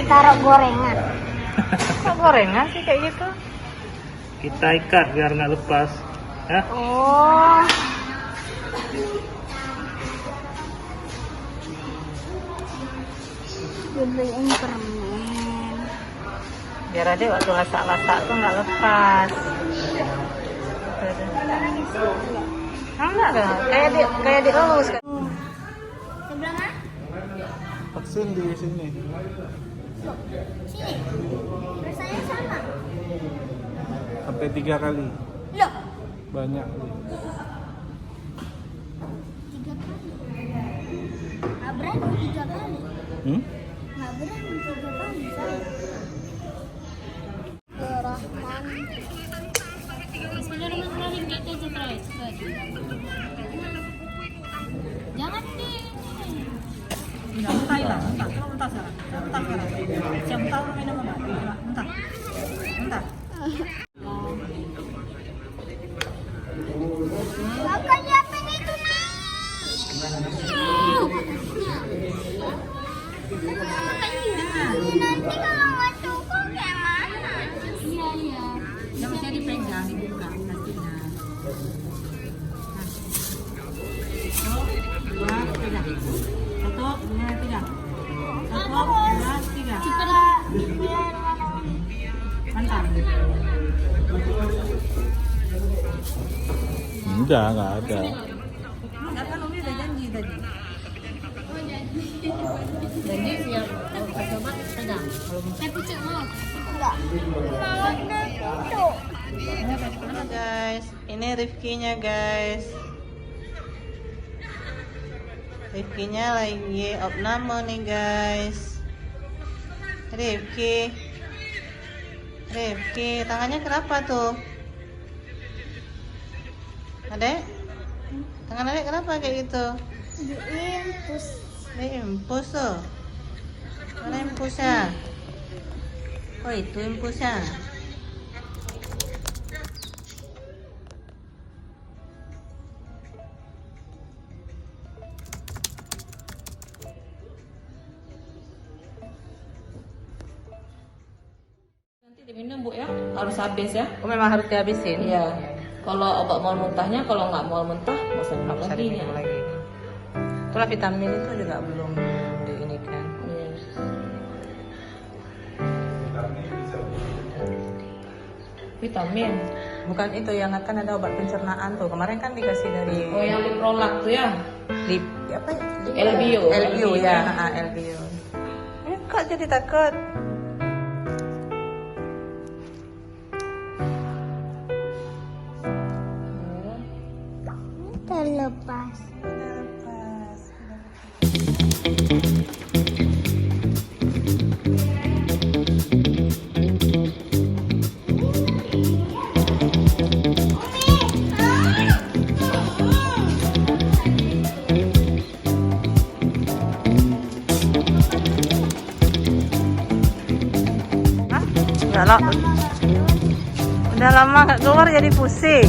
taruh gorengan. Kok gorengan sih kayak gitu? Kita ikat biar nggak lepas. Ya? Oh. Dibeliin permen. Biar aja waktu lasak-lasak tuh nggak lepas. Enggak kan? Kayak dielus kan? Sebelah mana? Vaksin di sini. Sini. Rasanya sama. Sampai 3 kali. Loh, Banyak. 3 kali. Nggak berani 3 kali. Nggak berani 3 kali. Rahman. Bismillahirrahmanirrahim, gitu aja terus. Jangan deh. Enggak, mentah ya, mentah. Coba mentah sekarang. Mentah sekarang. Siap mentah lu minum enggak? Mentah. Mentah. Kakak siapin itu nih. Nanti kalau nggak cukup kayak mana? Iya, iya. Enggak bisa dipegang, dibuka pastinya. Satu, dua, tiga. Satu, dua, tiga. Satu, dua, tiga. Mantap. Enggak ada. Enggak kan Umi udah janji tadi. Janji siap. Kalau coba pegang. Kalau Pucuk mau. Enggak. Mau itu. Halo guys, ini Rifkinya guys. Rifkinya lagi opname nih guys. Rifki, tangannya kenapa tuh? Adek, tangan adek kenapa kayak gitu? Diimpus. Impus tuh. Mana impusnya? Oh itu impusnya. Nanti diminum Bu ya, harus habis ya. Oh memang harus dihabisin? Iya. Kalau obat mual muntahnya, kalau nggak mual muntah, nggak usah minum Nggak usah lagi. diminum lagi. Itulah vitamin itu juga belum diinikan. Iya. Vitamin. Bukan itu yang kan ada obat pencernaan tuh. Kemarin kan dikasih dari Oh yang Liprolac tuh ya. lip apa? LBO. LBO ya, LBO. Kok jadi takut? Terlepas. Hah? Udah lama gak keluar jadi pusing.